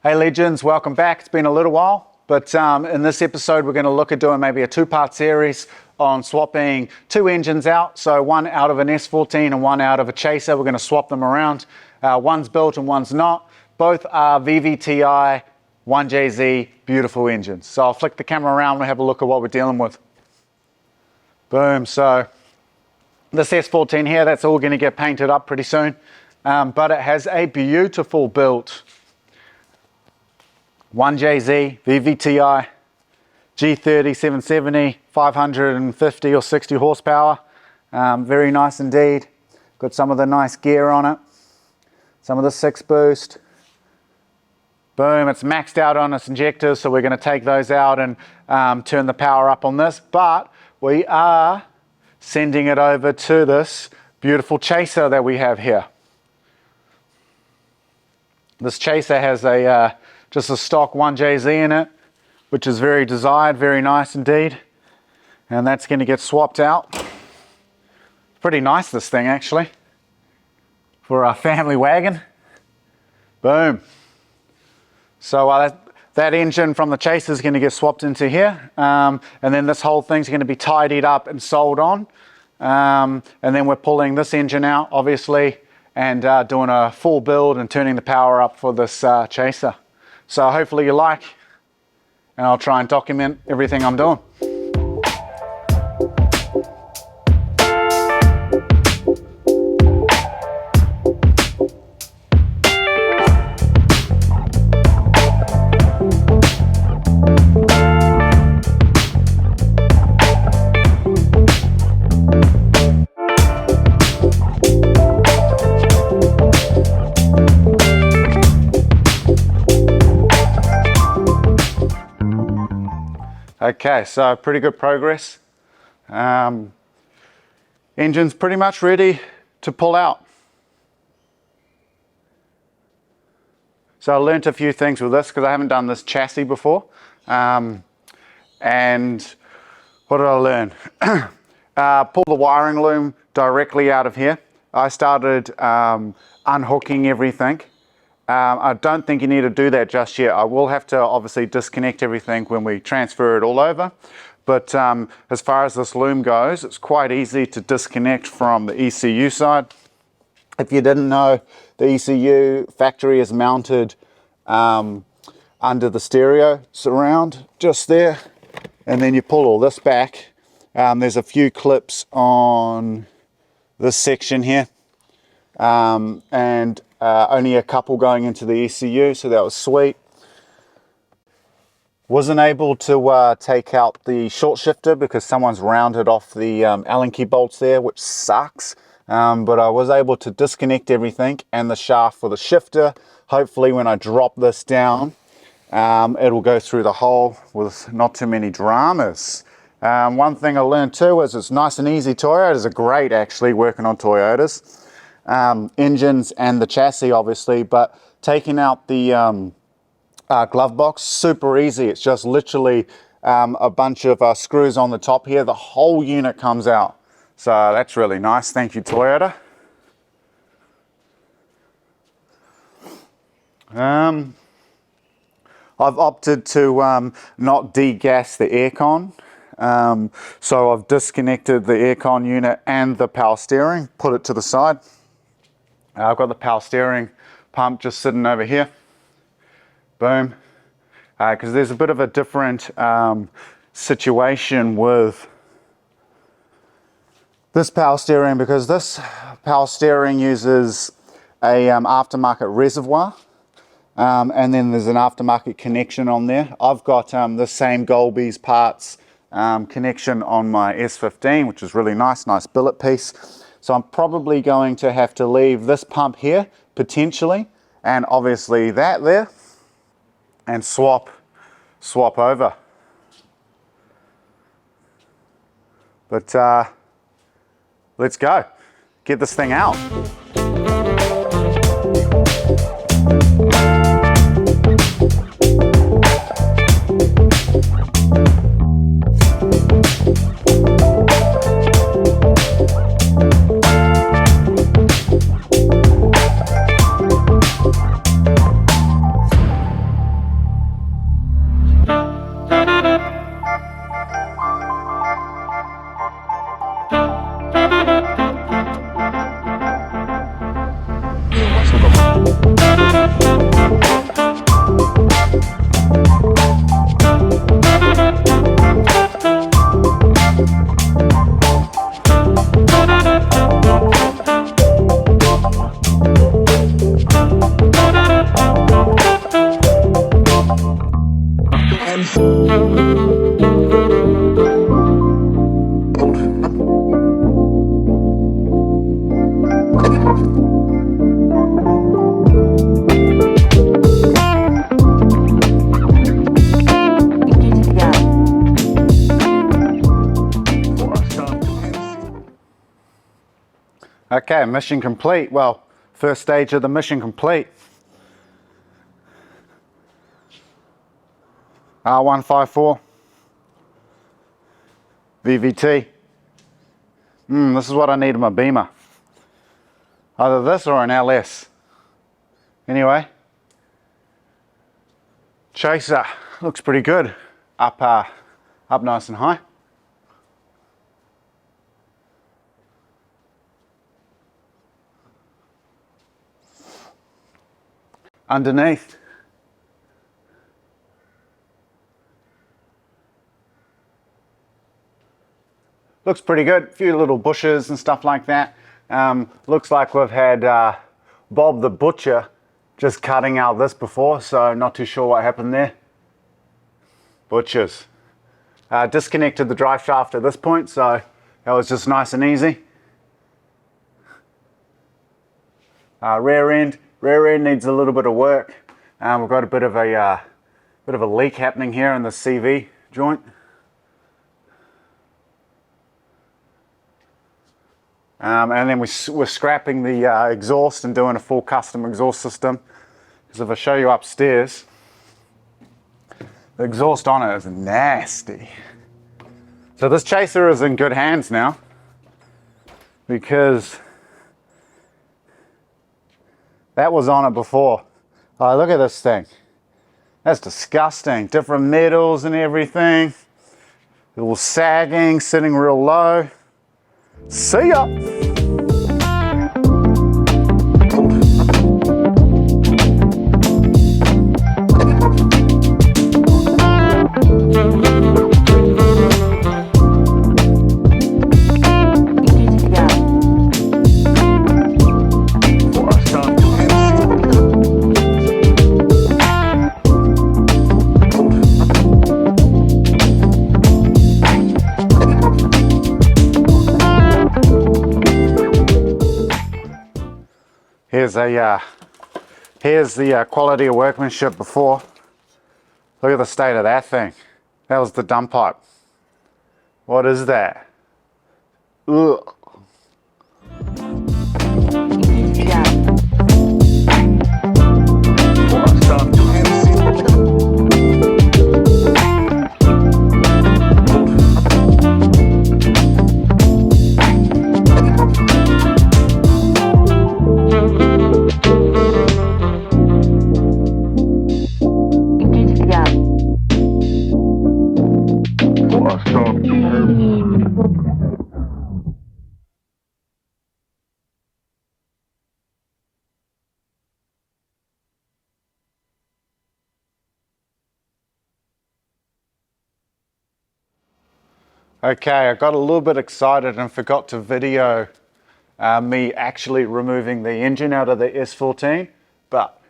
Hey legends, welcome back. It's been a little while, but in this episode we're going to look at doing maybe a two-part series on swapping two engines out. So one out of an S14 and one out of a Chaser. We're going to swap them around. One's built and one's not. Both are VVTi 1JZ beautiful engines. So I'll flick the camera around and we'll have a look at what we're dealing with. Boom. So this S14 here, that's all going to get painted up pretty soon. But it has a beautiful built 1JZ VVTi G30 770 550 or 60 horsepower. Very nice indeed. Got some of the nice gear on it. Some of the 6 boost. Boom, it's maxed out on its injectors, so we're going to take those out and turn the power up on this. But we are sending it over to this beautiful Chaser that we have here. This Chaser has just a stock 1JZ in it, which is very desired, very nice indeed. And that's going to get swapped out. Pretty nice, this thing actually, for our family wagon. Boom. So that engine from the Chaser is going to get swapped into here. And then this whole thing's going to be tidied up and sold on. And then we're pulling this engine out, obviously, and doing a full build and turning the power up for this Chaser. So hopefully you like, and I'll try and document everything I'm doing. Okay, so pretty good progress. Engine's pretty much ready to pull out. So I learnt a few things with this because I haven't done this chassis before. And what did I learn? Pull the wiring loom directly out of here. I started unhooking everything. I don't think you need to do that just yet. I will have to obviously disconnect everything when we transfer it all over. But as far as this loom goes, it's quite easy to disconnect from the ECU side. If you didn't know, the ECU factory is mounted under the stereo surround, just there. And then you pull all this back. There's a few clips on this section here. Only a couple going into the ECU, so that was sweet. Wasn't able to take out the short shifter because someone's rounded off the Allen key bolts there, which sucks. But I was able to disconnect everything and the shaft for the shifter. Hopefully when I drop this down, it'll go through the hole with not too many dramas. One thing I learned too is it's nice and easy. Toyotas are great actually working on Toyotas. Engines and the chassis obviously, but taking out the glove box, super easy. It's just literally a bunch of screws on the top here. The whole unit comes out. So that's really nice. Thank you, Toyota. I've opted to not degas the aircon. So I've disconnected the aircon unit and the power steering, put it to the side. I've got the power steering pump just sitting over here. Boom. Because there's a bit of a different situation with this power steering, because this power steering uses a aftermarket reservoir. And then there's an aftermarket connection on there. I've got the same Golby's parts connection on my S15, which is really nice billet piece. So I'm probably going to have to leave this pump here, potentially, and obviously that there, and swap over. But let's go, get this thing out. Okay, mission complete. Well, first stage of the mission complete. R154 VVT. This is what I need in my Beamer. Either this or an LS. Anyway, Chaser looks pretty good. Up nice and high. Underneath, looks pretty good. A few little bushes and stuff like that. Looks like we've had Bob the Butcher just cutting out this before, so not too sure what happened there. Butchers. Disconnected the drive shaft at this point, so that was just nice and easy. Rear end needs a little bit of work. We've got a bit of a leak happening here in the CV joint. And then we're scrapping the exhaust and doing a full custom exhaust system. Because if I show you upstairs, the exhaust on it is nasty. So this Chaser is in good hands now, because that was on it before. Oh, look at this thing. That's disgusting. Different metals and everything. It was sagging, sitting real low. See ya! Here's the quality of workmanship before. Look at the state of that thing. That was the dump pipe. What is that? Ugh. Okay, I got a little bit excited and forgot to video me actually removing the engine out of the S14, but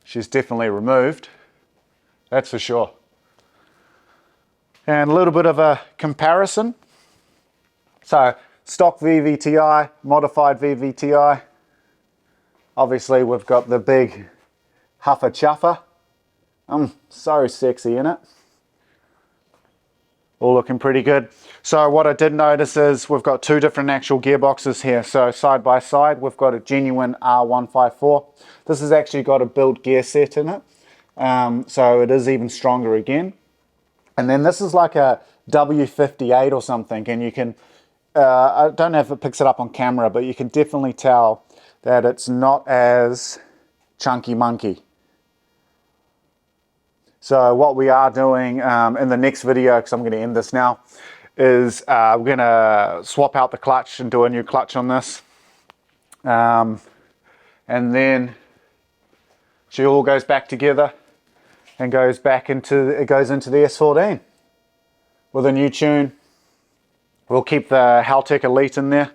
she's definitely removed, that's for sure. And a little bit of a comparison. So, stock VVTi, modified VVTi. Obviously we've got the big huffer chuffer. I'm so sexy in it. All looking pretty good. So what I did notice is we've got two different actual gearboxes here. So side by side, we've got a genuine R154. This has actually got a built gear set in it. So it is even stronger again. And then this is like a W58 or something. And you can, I don't know if it picks it up on camera, but you can definitely tell that it's not as chunky monkey. So what we are doing in the next video, because I'm going to end this now, is we're going to swap out the clutch and do a new clutch on this. And then she all goes back together and goes into the S14 with a new tune. We'll keep the Haltech Elite in there.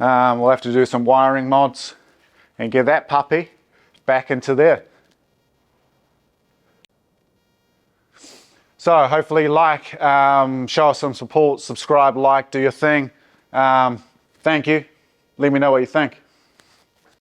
We'll have to do some wiring mods and get that puppy back into there. So hopefully like, show us some support, subscribe, like, do your thing. Thank you. Let me know what you think.